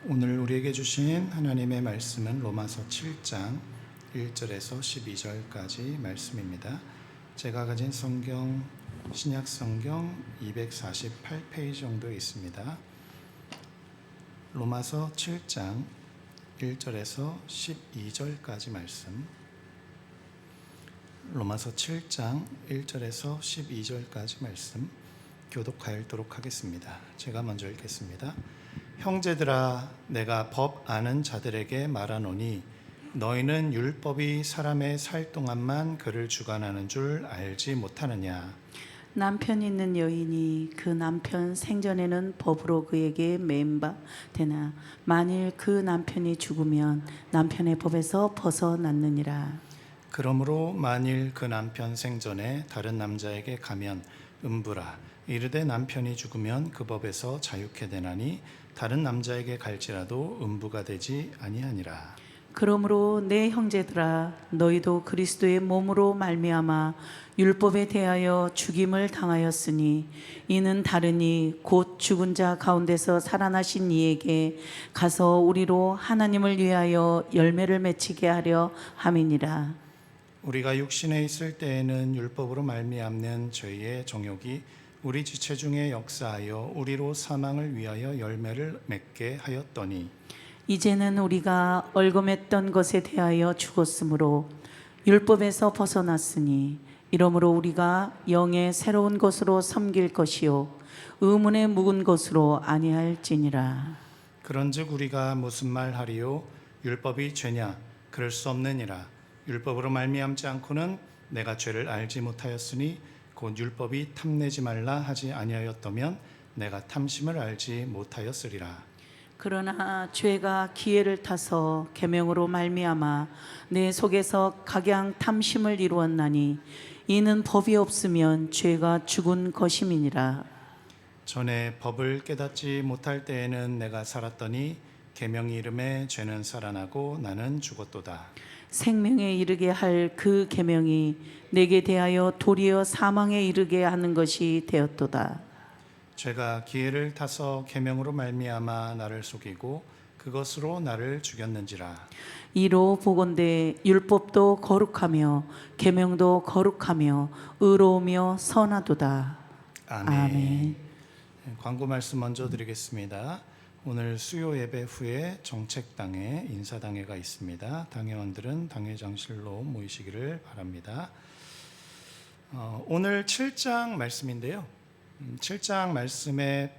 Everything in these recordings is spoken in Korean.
오늘 우리에게 주신 하나님의 말씀은 로마서 7장 1절에서 12절까지 말씀입니다. 제가 가진 성경, 신약 성경 248페이지 정도 있습니다. 로마서 7장 1절에서 12절까지 말씀. 로마서 7장 1절에서 12절까지 말씀 교독하도록 하겠습니다. 제가 먼저 읽겠습니다. 형제들아, 내가 법 아는 자들에게 말하노니 너희는 율법이 사람의 살 동안만 그를 주관하는 줄 알지 못하느냐. 남편 있는 여인이 그 남편 생전에는 법으로 그에게 매인 바 되나 만일 그 남편이 죽으면 남편의 법에서 벗어났느니라. 그러므로 만일 그 남편 생전에 다른 남자에게 가면 음부라. 이르되 남편이 죽으면 그 법에서 자유케 되나니 다른 남자에게 갈지라도 음부가 되지 아니하니라. 그러므로 내 형제들아, 너희도 그리스도의 몸으로 말미암아 율법에 대하여 죽임을 당하였으니 이는 다르니 곧 죽은 자 가운데서 살아나신 이에게 가서 우리로 하나님을 위하여 열매를 맺히게 하려 함이니라. 우리가 육신에 있을 때에는 율법으로 말미암는 죄의 정욕이 우리 지체 중에 역사하여 우리로 사망을 위하여 열매를 맺게 하였더니 이제는 우리가 얼검했던 것에 대하여 죽었으므로 율법에서 벗어났으니 이러므로 우리가 영의 새로운 것으로 섬길 것이요 의문에 묵은 것으로 아니할지니라. 그런즉 우리가 무슨 말 하리요? 율법이 죄냐? 그럴 수 없느니라. 율법으로 말미암지 않고는 내가 죄를 알지 못하였으니 곧 율법이 탐내지 말라 하지 아니하였다면 내가 탐심을 알지 못하였으리라. 그러나 죄가 기회를 타서 계명으로 말미암아 내 속에서 각양 탐심을 이루었나니 이는 법이 없으면 죄가 죽은 것임이니라. 전에 법을 깨닫지 못할 때에는 내가 살았더니 계명이 이름에 죄는 살아나고 나는 죽었도다. 생명에 이르게 할 그 계명이 내게 대하여 도리어 사망에 이르게 하는 것이 되었도다. 죄가 기회를 타서 계명으로 말미암아 나를 속이고 그것으로 나를 죽였는지라. 이로 보건대 율법도 거룩하며 계명도 거룩하며 의로우며 선하도다. 아멘. 광고 말씀 먼저 드리겠습니다. 오늘 수요 예배 후에 정책당회, 인사당회가 있습니다. 당회원들은 당회장실로 모이시기를 바랍니다. 오늘 7장 말씀인데요. 7장 말씀에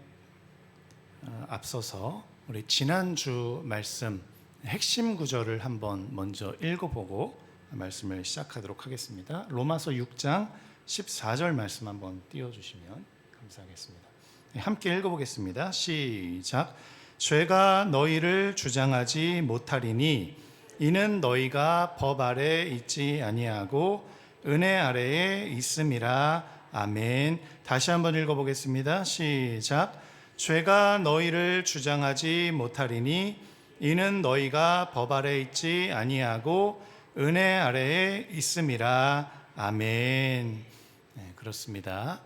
앞서서 우리 지난주 말씀 핵심 구절을 한번 먼저 읽어보고 말씀을 시작하도록 하겠습니다. 로마서 6장 14절 말씀 한번 띄워주시면 감사하겠습니다. 함께 읽어보겠습니다. 시작. 죄가 너희를 주장하지 못하리니 이는 너희가 법 아래 있지 아니하고 은혜 아래에 있음이라. 아멘. 다시 한번 읽어보겠습니다. 시작. 죄가 너희를 주장하지 못하리니 이는 너희가 법 아래 있지 아니하고 은혜 아래에 있음이라. 아멘. 네, 그렇습니다.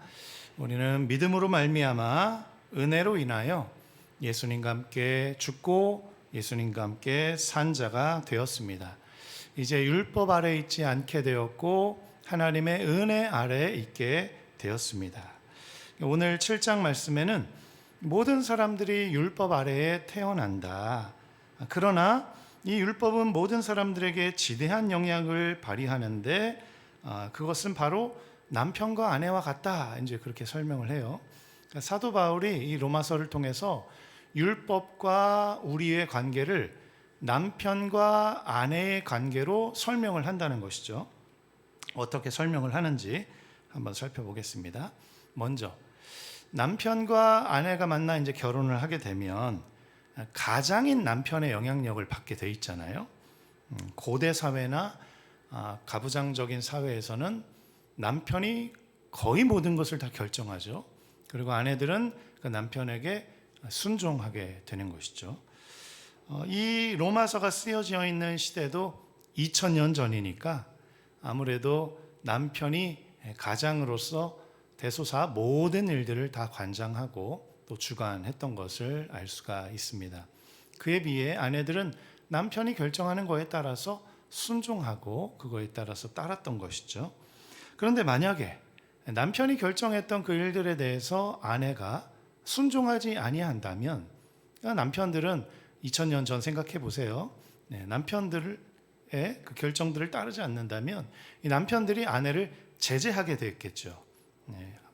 우리는 믿음으로 말미암아 은혜로 인하여 예수님과 함께 죽고 예수님과 함께 산 자가 되었습니다. 이제 율법 아래 있지 않게 되었고 하나님의 은혜 아래 있게 되었습니다. 오늘 7장 말씀에는 모든 사람들이 율법 아래에 태어난다. 그러나 이 율법은 모든 사람들에게 지대한 영향을 발휘하는데 그것은 바로 남편과 아내와 같다. 이제 그렇게 설명을 해요. 사도 바울이 이 로마서를 통해서 율법과 우리의 관계를 남편과 아내의 관계로 설명을 한다는 것이죠. 어떻게 설명을 하는지 한번 살펴보겠습니다. 먼저 남편과 아내가 만나 이제 결혼을 하게 되면 가장인 남편의 영향력을 받게 돼 있잖아요. 고대 사회나 가부장적인 사회에서는 남편이 거의 모든 것을 다 결정하죠. 그리고 아내들은 그 남편에게 순종하게 되는 것이죠. 이 로마서가 쓰여져 있는 시대도 2000년 전이니까 아무래도 남편이 가장으로서 대소사 모든 일들을 다 관장하고 또 주관했던 것을 알 수가 있습니다. 그에 비해 아내들은 남편이 결정하는 거에 따라서 순종하고 그거에 따라서 따랐던 것이죠. 그런데 만약에 남편이 결정했던 그 일들에 대해서 아내가 순종하지 아니한다면, 남편들은 2000년 전 생각해 보세요. 남편들의 그 결정들을 따르지 않는다면 이 남편들이 아내를 제재하게 됐겠죠.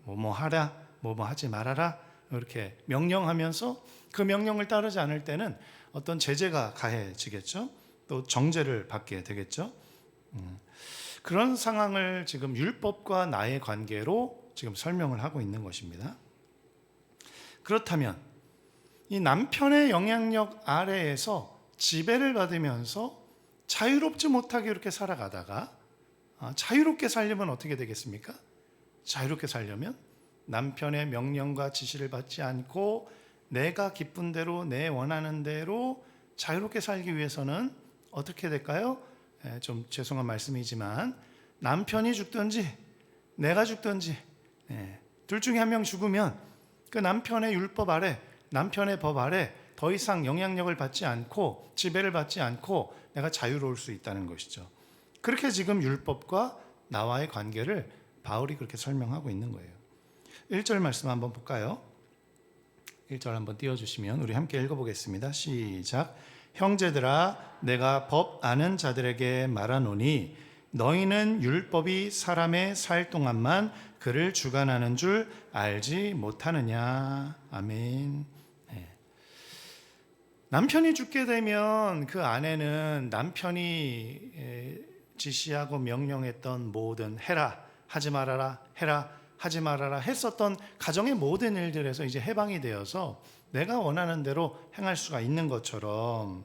뭐뭐 하라, 뭐뭐 하지 말아라, 이렇게 명령하면서 그 명령을 따르지 않을 때는 어떤 제재가 가해지겠죠. 또 정죄를 받게 되겠죠. 그런 상황을 지금 율법과 나의 관계로 지금 설명을 하고 있는 것입니다. 그렇다면 이 남편의 영향력 아래에서 지배를 받으면서 자유롭지 못하게 이렇게 살아가다가 자유롭게 살려면 어떻게 되겠습니까? 자유롭게 살려면 남편의 명령과 지시를 받지 않고 내가 기쁜 대로, 내 원하는 대로 자유롭게 살기 위해서는 어떻게 될까요? 좀 죄송한 말씀이지만 남편이 죽든지 내가 죽든지 둘 중에 한 명 죽으면 그 남편의 율법 아래, 남편의 법 아래 더 이상 영향력을 받지 않고 지배를 받지 않고 내가 자유로울 수 있다는 것이죠. 그렇게 지금 율법과 나와의 관계를 바울이 그렇게 설명하고 있는 거예요. 1절 말씀 한번 볼까요? 1절 한번 띄워주시면 우리 함께 읽어보겠습니다. 시작. 형제들아, 내가 법 아는 자들에게 말하노니 너희는 율법이 사람의 살 동안만 그를 주관하는 줄 알지 못하느냐. 아멘. 남편이 죽게 되면 그 아내는 남편이 지시하고 명령했던 모든 해라, 하지 말아라, 해라, 하지 말아라 했었던 가정의 모든 일들에서 이제 해방이 되어서 내가 원하는 대로 행할 수가 있는 것처럼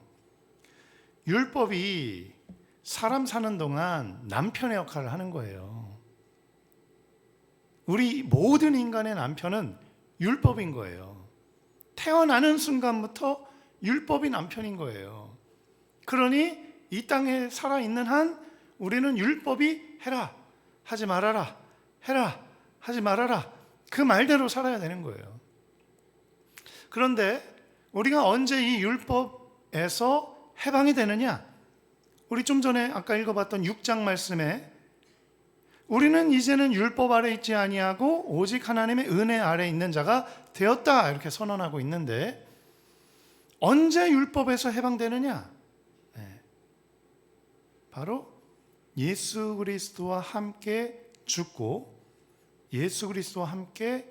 율법이 사람 사는 동안 남편의 역할을 하는 거예요. 우리 모든 인간의 남편은 율법인 거예요. 태어나는 순간부터 율법이 남편인 거예요. 그러니 이 땅에 살아있는 한 우리는 율법이 해라, 하지 말아라, 해라, 하지 말아라, 그 말대로 살아야 되는 거예요. 그런데 우리가 언제 이 율법에서 해방이 되느냐? 우리 좀 전에 아까 읽어봤던 6장 말씀에 우리는 이제는 율법 아래 있지 아니하고 오직 하나님의 은혜 아래 있는 자가 되었다, 이렇게 선언하고 있는데 언제 율법에서 해방되느냐? 바로 예수 그리스도와 함께 죽고 예수 그리스도와 함께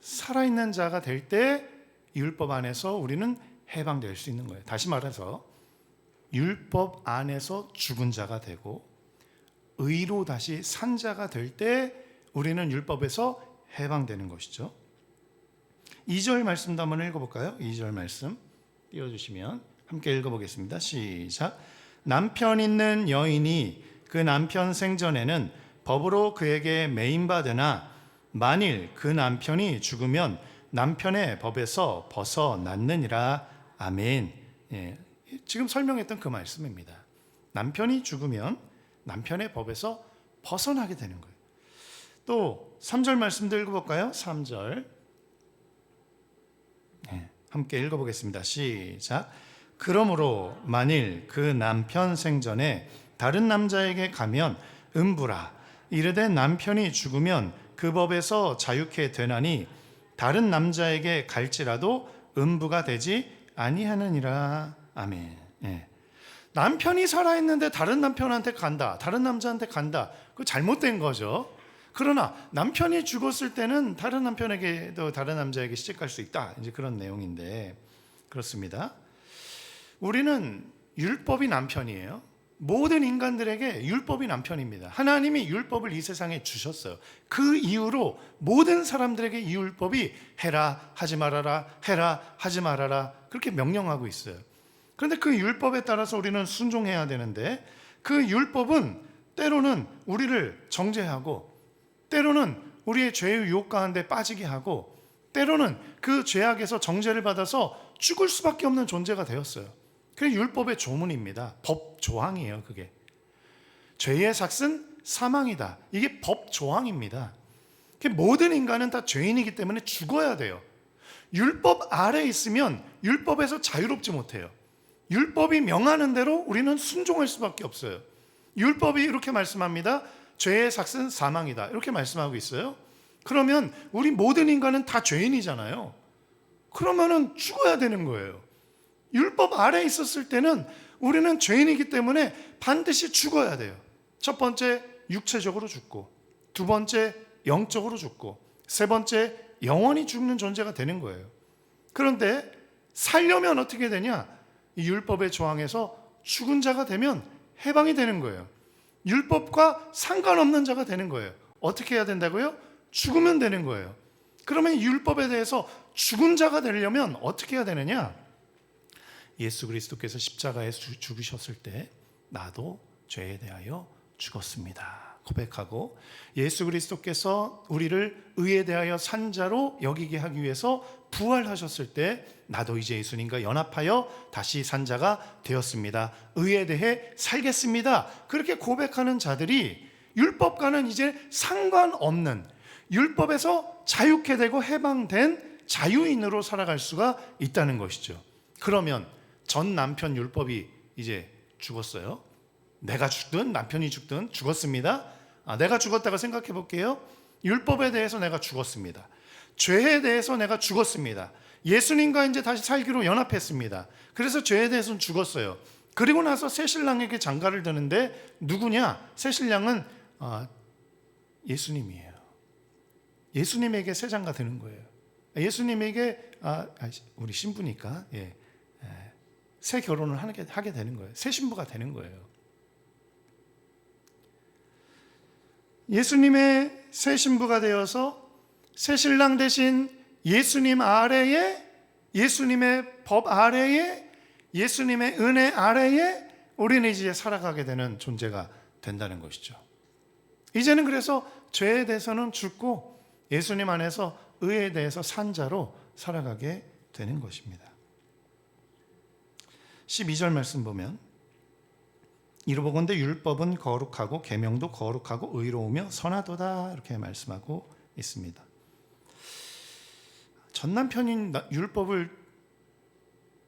살아있는 자가 될 때 율법 안에서 우리는 해방될 수 있는 거예요. 다시 말해서 율법 안에서 죽은 자가 되고 의로 다시 산 자가 될 때 우리는 율법에서 해방되는 것이죠. 2절 말씀도 한번 읽어볼까요? 2절 말씀 띄워주시면 함께 읽어보겠습니다. 시작. 남편 있는 여인이 그 남편 생전에는 법으로 그에게 매임받으나 만일 그 남편이 죽으면 남편의 법에서 벗어났느니라. 아멘. 지금 설명했던 그 말씀입니다. 남편이 죽으면 남편의 법에서 벗어나게 되는 거예요. 또 3절 말씀도 읽어볼까요? 3절 함께 읽어보겠습니다. 시작. 그러므로 만일 그 남편 생전에 다른 남자에게 가면 음부라. 이르되 남편이 죽으면 그 법에서 자유케 되나니 다른 남자에게 갈지라도 음부가 되지 아니하느니라. 아멘. 남편이 살아있는데 다른 남편한테 간다, 다른 남자한테 간다, 그거 잘못된 거죠. 그러나 남편이 죽었을 때는 다른 남편에게도 다른 남자에게 시집갈 수 있다, 이제 그런 내용인데 그렇습니다. 우리는 율법이 남편이에요. 모든 인간들에게 율법이 남편입니다. 하나님이 율법을 이 세상에 주셨어요. 그 이유로 모든 사람들에게 이 율법이 해라, 하지 말아라, 해라, 하지 말아라, 그렇게 명령하고 있어요. 그런데 그 율법에 따라서 우리는 순종해야 되는데 그 율법은 때로는 우리를 정죄하고 때로는 우리의 죄의 유혹 가운데 빠지게 하고 때로는 그 죄악에서 정죄를 받아서 죽을 수밖에 없는 존재가 되었어요. 그게 율법의 조문입니다. 법 조항이에요. 그게 죄의 삭은 사망이다, 이게 법 조항입니다. 모든 인간은 다 죄인이기 때문에 죽어야 돼요. 율법 아래 있으면 율법에서 자유롭지 못해요. 율법이 명하는 대로 우리는 순종할 수밖에 없어요. 율법이 이렇게 말씀합니다. 죄의 삭은 사망이다. 이렇게 말씀하고 있어요. 그러면 우리 모든 인간은 다 죄인이잖아요. 그러면은 죽어야 되는 거예요. 율법 아래에 있었을 때는 우리는 죄인이기 때문에 반드시 죽어야 돼요. 첫 번째, 육체적으로 죽고, 두 번째, 영적으로 죽고, 세 번째, 영원히 죽는 존재가 되는 거예요. 그런데 살려면 어떻게 되냐? 이 율법의 조항에서 죽은 자가 되면 해방이 되는 거예요. 율법과 상관없는 자가 되는 거예요. 어떻게 해야 된다고요? 죽으면 되는 거예요. 그러면 율법에 대해서 죽은 자가 되려면 어떻게 해야 되느냐? 예수 그리스도께서 십자가에 죽으셨을 때 나도 죄에 대하여 죽었습니다 고백하고, 예수 그리스도께서 우리를 의에 대하여 산 자로 여기게 하기 위해서 부활하셨을 때 나도 이제 예수님과 연합하여 다시 산 자가 되었습니다. 의에 대해 살겠습니다. 그렇게 고백하는 자들이 율법과는 이제 상관없는, 율법에서 자유케 되고 해방된 자유인으로 살아갈 수가 있다는 것이죠. 그러면 전 남편 율법이 이제 죽었어요. 내가 죽든 남편이 죽든 죽었습니다. 내가 죽었다고 생각해 볼게요. 율법에 대해서 내가 죽었습니다. 죄에 대해서 내가 죽었습니다. 예수님과 이제 다시 살기로 연합했습니다. 그래서 죄에 대해서는 죽었어요. 그리고 나서 새신랑에게 장가를 드는데 누구냐? 새신랑은 예수님이에요. 예수님에게 새 장가 드는 거예요. 예수님에게 우리 신부니까 새 결혼을 하게 되는 거예요. 새 신부가 되는 거예요. 예수님의 새 신부가 되어서 새 신랑 대신 예수님 아래에, 예수님의 법 아래에, 예수님의 은혜 아래에 우리는 이제 살아가게 되는 존재가 된다는 것이죠. 이제는 그래서 죄에 대해서는 죽고 예수님 안에서 의에 대해서 산 자로 살아가게 되는 것입니다. 12절 말씀 보면 이르보건대 율법은 거룩하고 계명도 거룩하고 의로우며 선하도다 이렇게 말씀하고 있습니다. 전 남편인 율법을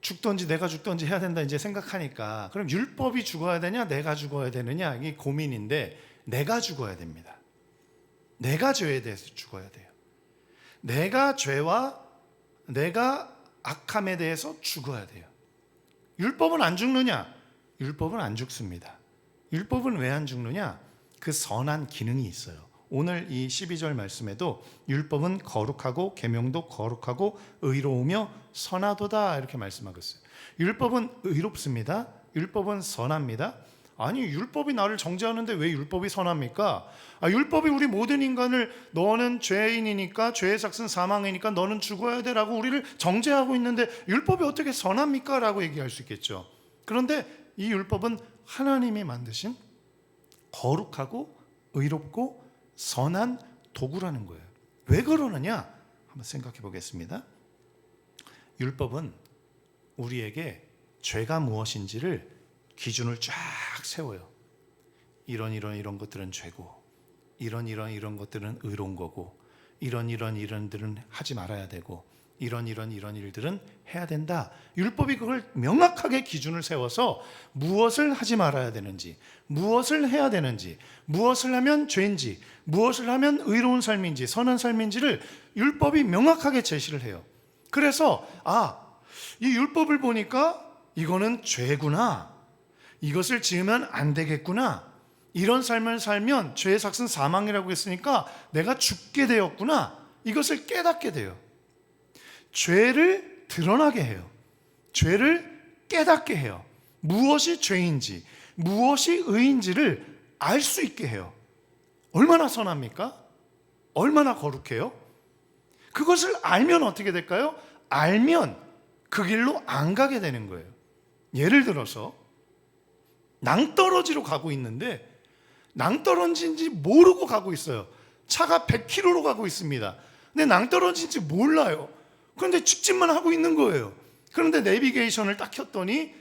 죽든지 내가 죽든지 해야 된다 이제 생각하니까, 그럼 율법이 죽어야 되냐 내가 죽어야 되느냐 이게 고민인데, 내가 죽어야 됩니다. 내가 죄에 대해서 죽어야 돼요. 내가 죄와 내가 악함에 대해서 죽어야 돼요. 율법은 안 죽느냐? 율법은 안 죽습니다. 율법은 왜 안 죽느냐? 그 선한 기능이 있어요. 오늘 이 12절 말씀에도 율법은 거룩하고 계명도 거룩하고 의로우며 선하도다 이렇게 말씀하고 있어요. 율법은 의롭습니다. 율법은 선합니다. 아니, 율법이 나를 정죄하는데 왜 율법이 선합니까? 율법이 우리 모든 인간을 너는 죄인이니까, 죄의 삭은 사망이니까 너는 죽어야 돼 라고 우리를 정죄하고 있는데 율법이 어떻게 선합니까? 라고 얘기할 수 있겠죠. 그런데 이 율법은 하나님이 만드신 거룩하고 의롭고 선한 도구라는 거예요. 왜 그러느냐? 한번 생각해 보겠습니다. 율법은 우리에게 죄가 무엇인지를 기준을 쫙 세워요. 이런 것들은 죄고, 이런 것들은 의로운 거고, 이런 일들은 하지 말아야 되고, 이런 일들은 해야 된다. 율법이 그걸 명확하게 기준을 세워서 무엇을 하지 말아야 되는지, 무엇을 해야 되는지, 무엇을 하면 죄인지, 무엇을 하면 의로운 삶인지, 선한 삶인지를 율법이 명확하게 제시를 해요. 그래서 이 율법을 보니까 이거는 죄구나, 이것을 지으면 안 되겠구나, 이런 삶을 살면 죄의 삭은 사망이라고 했으니까 내가 죽게 되었구나, 이것을 깨닫게 돼요. 죄를 드러나게 해요. 죄를 깨닫게 해요. 무엇이 죄인지, 무엇이 의인지를 알 수 있게 해요. 얼마나 선합니까? 얼마나 거룩해요? 그것을 알면 어떻게 될까요? 알면 그 길로 안 가게 되는 거예요. 예를 들어서 낭떠러지로 가고 있는데 낭떠러지인지 모르고 가고 있어요. 차가 100km로 가고 있습니다. 근데 낭떠러지인지 몰라요. 그런데 직진만 하고 있는 거예요. 그런데 내비게이션을 딱 켰더니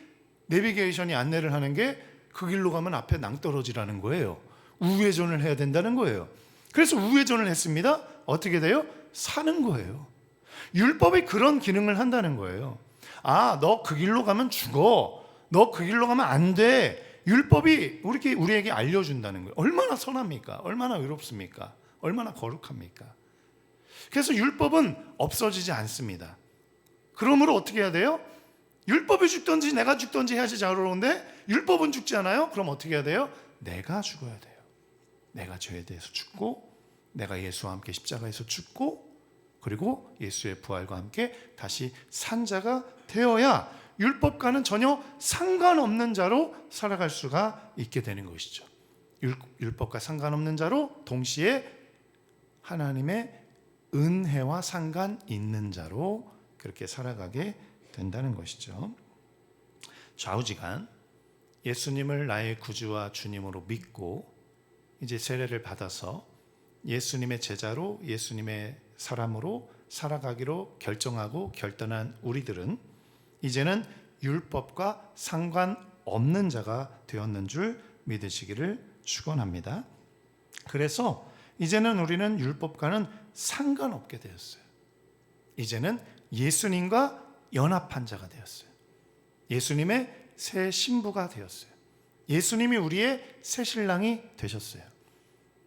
내비게이션이 안내를 하는 게 그 길로 가면 앞에 낭떠러지라는 거예요. 우회전을 해야 된다는 거예요. 그래서 우회전을 했습니다. 어떻게 돼요? 사는 거예요. 율법이 그런 기능을 한다는 거예요. 너 그 길로 가면 죽어. 너 그 길로 가면 안 돼. 율법이 우리에게 알려준다는 거예요. 얼마나 선합니까? 얼마나 의롭습니까? 얼마나 거룩합니까? 그래서 율법은 없어지지 않습니다. 그러므로 어떻게 해야 돼요? 율법이 죽든지 내가 죽든지 해야지 잘 어려운데 율법은 죽지 않아요? 그럼 어떻게 해야 돼요? 내가 죽어야 돼요. 내가 죄에 대해서 죽고, 내가 예수와 함께 십자가에서 죽고, 그리고 예수의 부활과 함께 다시 산 자가 되어야 율법과는 전혀 상관없는 자로 살아갈 수가 있게 되는 것이죠. 율법과 상관없는 자로 동시에 하나님의 은혜와 상관 있는 자로 그렇게 살아가게 된다는 것이죠. 좌우지간 예수님을 나의 구주와 주님으로 믿고 이제 세례를 받아서 예수님의 제자로, 예수님의 사람으로 살아가기로 결정하고 결단한 우리들은 이제는 율법과 상관없는 자가 되었는 줄 믿으시기를 축원합니다. 그래서 이제는 우리는 율법과는 상관없게 되었어요. 이제는 예수님과 연합한 자가 되었어요. 예수님의 새 신부가 되었어요. 예수님이 우리의 새 신랑이 되셨어요.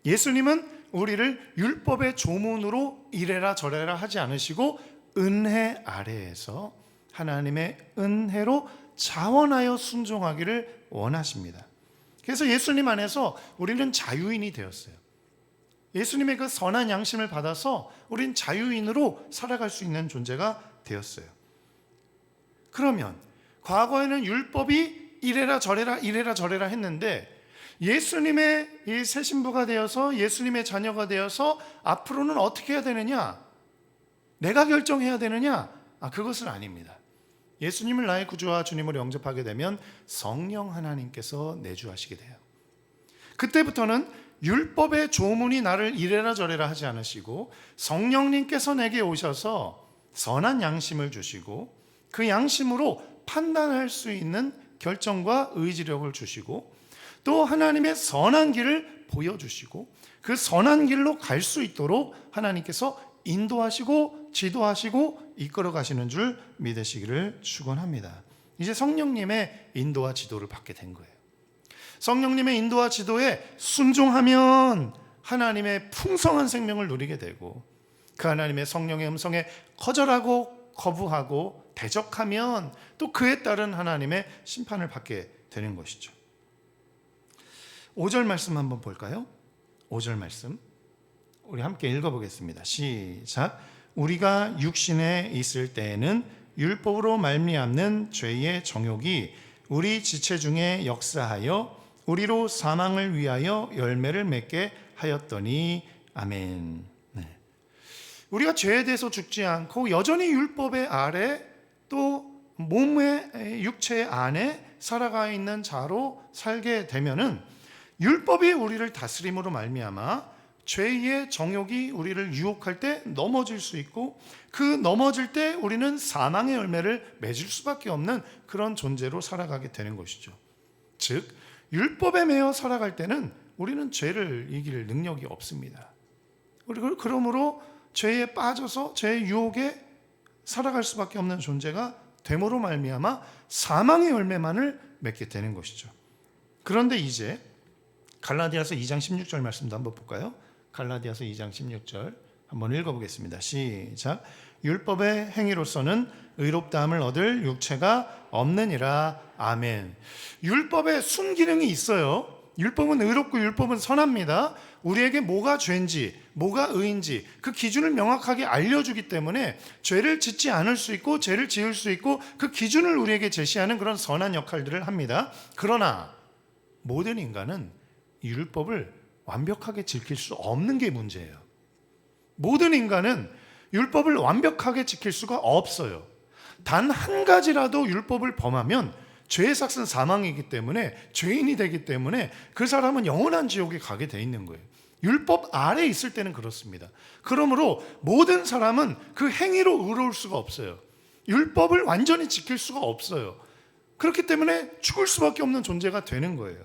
예수님은 우리를 율법의 조문으로 이래라 저래라 하지 않으시고 은혜 아래에서 하나님의 은혜로 자원하여 순종하기를 원하십니다. 그래서 예수님 안에서 우리는 자유인이 되었어요. 예수님의 그 선한 양심을 받아서 우린 자유인으로 살아갈 수 있는 존재가 되었어요. 그러면 과거에는 율법이 이래라 저래라 했는데 예수님의 이 새 신부가 되어서 예수님의 자녀가 되어서 앞으로는 어떻게 해야 되느냐? 내가 결정해야 되느냐? 그것은 아닙니다. 예수님을 나의 구주와 주님으로 영접하게 되면 성령 하나님께서 내주하시게 돼요. 그때부터는 율법의 조문이 나를 이래라 저래라 하지 않으시고 성령님께서 내게 오셔서 선한 양심을 주시고 그 양심으로 판단할 수 있는 결정과 의지력을 주시고 또 하나님의 선한 길을 보여주시고 그 선한 길로 갈 수 있도록 하나님께서 인도하시고 지도하시고 이끌어 가시는 줄 믿으시기를 축원합니다. 이제 성령님의 인도와 지도를 받게 된 거예요. 성령님의 인도와 지도에 순종하면 하나님의 풍성한 생명을 누리게 되고 그 하나님의 성령의 음성에 거절하고 거부하고 대적하면 또 그에 따른 하나님의 심판을 받게 되는 것이죠. 5절 말씀 한번 볼까요? 5절 말씀 우리 함께 읽어보겠습니다. 시작. 우리가 육신에 있을 때에는 율법으로 말미암는 죄의 정욕이 우리 지체 중에 역사하여 우리로 사망을 위하여 열매를 맺게 하였더니 아멘. 네. 우리가 죄에 대해서 죽지 않고 여전히 율법의 아래 또 몸의 육체 안에 살아가 있는 자로 살게 되면은 율법이 우리를 다스림으로 말미암아 죄의 정욕이 우리를 유혹할 때 넘어질 수 있고 그 넘어질 때 우리는 사망의 열매를 맺을 수밖에 없는 그런 존재로 살아가게 되는 것이죠. 즉 율법에 매여 살아갈 때는 우리는 죄를 이길 능력이 없습니다. 그러므로 죄에 빠져서 죄의 유혹에 살아갈 수밖에 없는 존재가 됨으로 말미암아 사망의 열매만을 맺게 되는 것이죠. 그런데 이제 갈라디아서 2장 16절 말씀도 한번 볼까요? 갈라디아서 2장 16절 한번 읽어보겠습니다. 시작. 율법의 행위로서는 의롭다함을 얻을 육체가 없느니라. 아멘. 율법에 순기능이 있어요. 율법은 의롭고 율법은 선합니다. 우리에게 뭐가 죄인지 뭐가 의인지 그 기준을 명확하게 알려주기 때문에 죄를 짓지 않을 수 있고 죄를 지을 수 있고 그 기준을 우리에게 제시하는 그런 선한 역할들을 합니다. 그러나 모든 인간은 율법을 완벽하게 지킬 수 없는 게 문제예요. 모든 인간은 율법을 완벽하게 지킬 수가 없어요. 단 한 가지라도 율법을 범하면 죄의 삭은 사망이기 때문에 죄인이 되기 때문에 그 사람은 영원한 지옥에 가게 돼 있는 거예요. 율법 아래 있을 때는 그렇습니다. 그러므로 모든 사람은 그 행위로 의로울 수가 없어요. 율법을 완전히 지킬 수가 없어요. 그렇기 때문에 죽을 수밖에 없는 존재가 되는 거예요.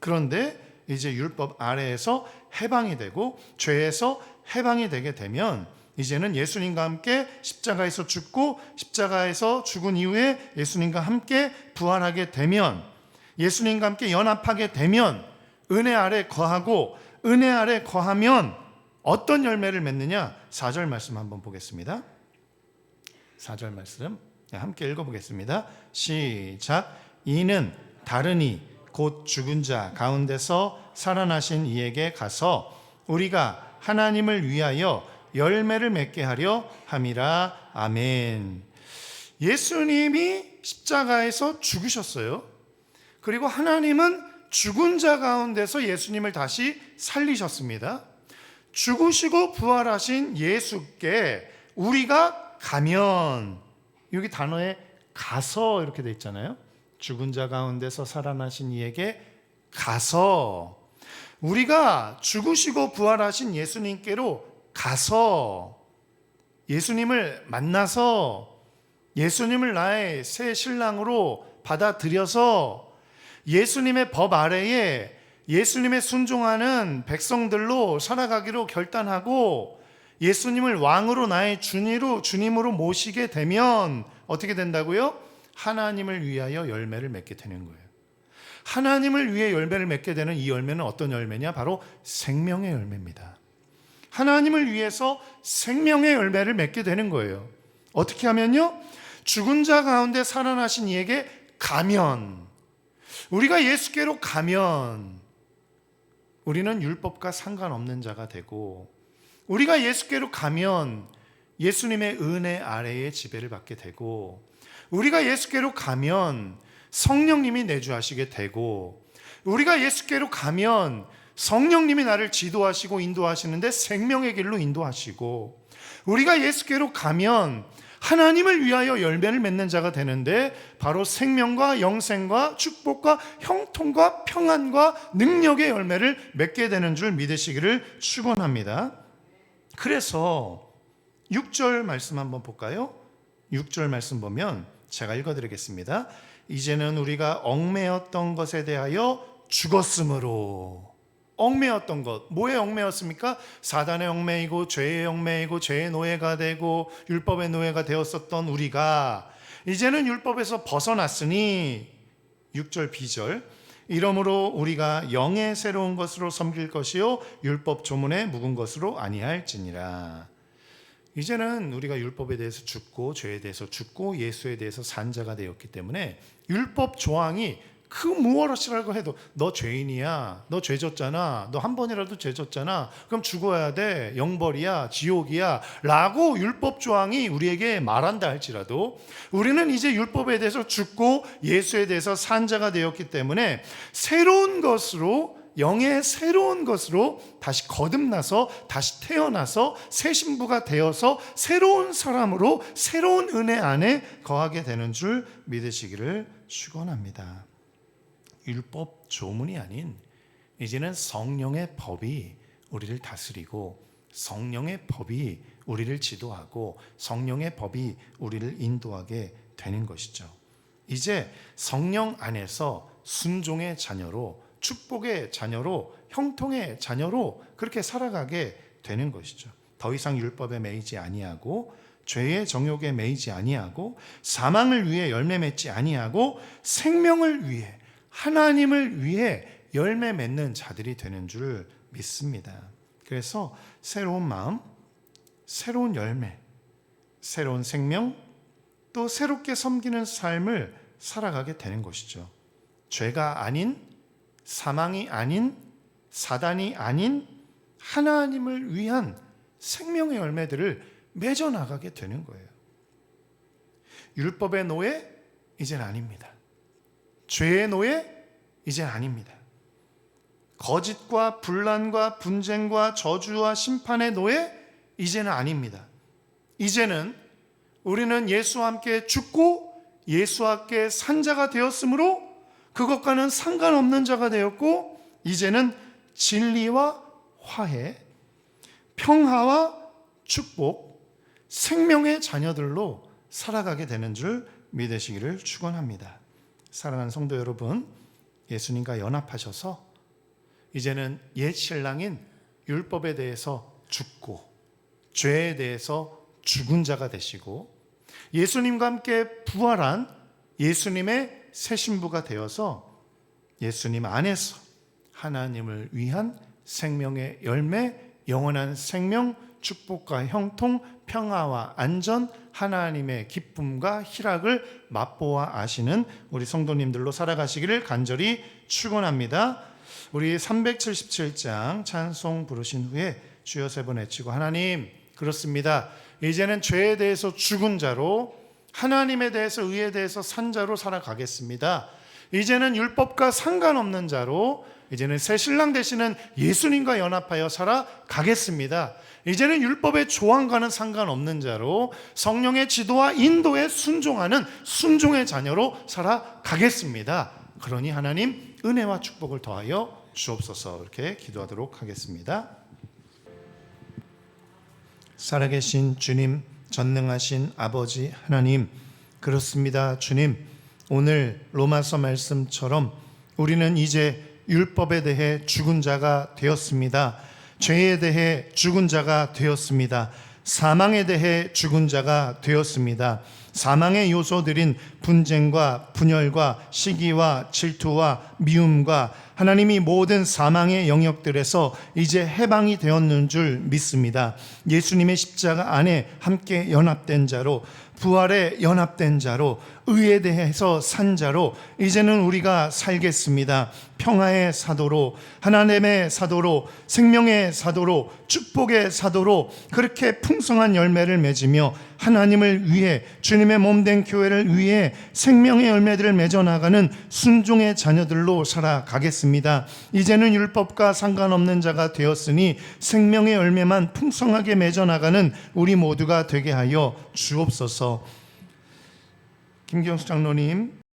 그런데 이제 율법 아래에서 해방이 되고 죄에서 해방이 되게 되면 이제는 예수님과 함께 십자가에서 죽고 십자가에서 죽은 이후에 예수님과 함께 부활하게 되면, 예수님과 함께 연합하게 되면 은혜 아래 거하고, 은혜 아래 거하면 어떤 열매를 맺느냐? 4절 말씀 한번 보겠습니다. 4절 말씀 함께 읽어보겠습니다. 시작. 이는 다르니 곧 죽은 자 가운데서 살아나신 이에게 가서 우리가 하나님을 위하여 열매를 맺게 하려 함이라. 아멘. 예수님이 십자가에서 죽으셨어요. 그리고 하나님은 죽은 자 가운데서 예수님을 다시 살리셨습니다. 죽으시고 부활하신 예수께 우리가 가면, 여기 단어에 가서 이렇게 돼 있잖아요. 죽은 자 가운데서 살아나신 이에게 가서, 우리가 죽으시고 부활하신 예수님께로 가서 예수님을 만나서 예수님을 나의 새 신랑으로 받아들여서 예수님의 법 아래에 예수님의 순종하는 백성들로 살아가기로 결단하고 예수님을 왕으로 나의 주님으로 모시게 되면 어떻게 된다고요? 하나님을 위하여 열매를 맺게 되는 거예요. 하나님을 위해 열매를 맺게 되는 이 열매는 어떤 열매냐? 바로 생명의 열매입니다. 하나님을 위해서 생명의 열매를 맺게 되는 거예요. 어떻게 하면요? 죽은 자 가운데 살아나신 이에게 가면, 우리가 예수께로 가면 우리는 율법과 상관없는 자가 되고, 우리가 예수께로 가면 예수님의 은혜 아래에 지배를 받게 되고, 우리가 예수께로 가면 성령님이 내주하시게 되고, 우리가 예수께로 가면 성령님이 나를 지도하시고 인도하시는데 생명의 길로 인도하시고, 우리가 예수께로 가면 하나님을 위하여 열매를 맺는 자가 되는데 바로 생명과 영생과 축복과 형통과 평안과 능력의 열매를 맺게 되는 줄 믿으시기를 축원합니다. 그래서 6절 말씀 한번 볼까요? 6절 말씀 보면 제가 읽어드리겠습니다. 이제는 우리가 얽매였던 것에 대하여 죽었으므로. 얽매였던 것, 뭐에 얽매였습니까? 사단의 얽매이고 죄의 얽매이고 죄의 노예가 되고 율법의 노예가 되었었던 우리가 이제는 율법에서 벗어났으니, 6절 B절, 이러므로 우리가 영의 새로운 것으로 섬길 것이요 율법 조문에 묵은 것으로 아니할지니라. 이제는 우리가 율법에 대해서 죽고 죄에 대해서 죽고 예수에 대해서 산 자가 되었기 때문에 율법 조항이 그 무엇이라고 해도 너 죄인이야, 너 죄졌잖아, 너 한 번이라도 죄졌잖아, 그럼 죽어야 돼, 영벌이야, 지옥이야 라고 율법 조항이 우리에게 말한다 할지라도 우리는 이제 율법에 대해서 죽고 예수에 대해서 산 자가 되었기 때문에 새로운 것으로, 영의 새로운 것으로 다시 거듭나서 다시 태어나서 새 신부가 되어서 새로운 사람으로 새로운 은혜 안에 거하게 되는 줄 믿으시기를 축원합니다. 율법 조문이 아닌 이제는 성령의 법이 우리를 다스리고 성령의 법이 우리를 지도하고 성령의 법이 우리를 인도하게 되는 것이죠. 이제 성령 안에서 순종의 자녀로, 축복의 자녀로, 형통의 자녀로 그렇게 살아가게 되는 것이죠. 더 이상 율법에 매이지 아니하고 죄의 정욕에 매이지 아니하고 사망을 위해 열매 맺지 아니하고 생명을 위해, 하나님을 위해 열매 맺는 자들이 되는 줄 믿습니다. 그래서 새로운 마음, 새로운 열매, 새로운 생명, 또 새롭게 섬기는 삶을 살아가게 되는 것이죠. 죄가 아닌, 사망이 아닌, 사단이 아닌 하나님을 위한 생명의 열매들을 맺어 나가게 되는 거예요. 율법의 노예 이제는 아닙니다. 죄의 노예 이제는 아닙니다. 거짓과 분란과 분쟁과 저주와 심판의 노예 이제는 아닙니다. 이제는 우리는 예수와 함께 죽고 예수와 함께 산 자가 되었으므로 그것과는 상관없는 자가 되었고, 이제는 진리와 화해, 평화와 축복, 생명의 자녀들로 살아가게 되는 줄 믿으시기를 축원합니다. 사랑하는 성도 여러분, 예수님과 연합하셔서 이제는 옛 신랑인 율법에 대해서 죽고 죄에 대해서 죽은 자가 되시고 예수님과 함께 부활한 예수님의 새 신부가 되어서 예수님 안에서 하나님을 위한 생명의 열매, 영원한 생명, 축복과 형통, 평화와 안전, 하나님의 기쁨과 희락을 맛보아 아시는 우리 성도님들로 살아가시기를 간절히 축원합니다. 우리 377장 찬송 부르신 후에 주여 세 번 외치고 하나님, 그렇습니다. 이제는 죄에 대해서 죽은 자로, 하나님에 대해서, 의에 대해서 산 자로 살아가겠습니다. 이제는 율법과 상관없는 자로, 이제는 새 신랑 되시는 예수님과 연합하여 살아가겠습니다. 이제는 율법의 조항과는 상관없는 자로 성령의 지도와 인도에 순종하는 순종의 자녀로 살아가겠습니다. 그러니 하나님 은혜와 축복을 더하여 주옵소서. 이렇게 기도하도록 하겠습니다. 살아계신 주님, 전능하신 아버지 하나님, 그렇습니다. 주님, 오늘 로마서 말씀처럼 우리는 이제 율법에 대해 죽은 자가 되었습니다. 죄에 대해 죽은 자가 되었습니다. 사망에 대해 죽은 자가 되었습니다. 사망의 요소들인 분쟁과 분열과 시기와 질투와 미움과 하나님이 모든 사망의 영역들에서 이제 해방이 되었는 줄 믿습니다. 예수님의 십자가 안에 함께 연합된 자로, 부활에 연합된 자로, 의에 대해서 산 자로 이제는 우리가 살겠습니다. 평화의 사도로, 하나님의 사도로, 생명의 사도로, 축복의 사도로 그렇게 풍성한 열매를 맺으며 하나님을 위해, 주님의 몸된 교회를 위해 생명의 열매들을 맺어 나가는 순종의 자녀들로 살아가겠습니다. 이제는 율법과 상관없는 자가 되었으니 생명의 열매만 풍성하게 맺어 나가는 우리 모두가 되게 하여 주옵소서. 김경수 장로님,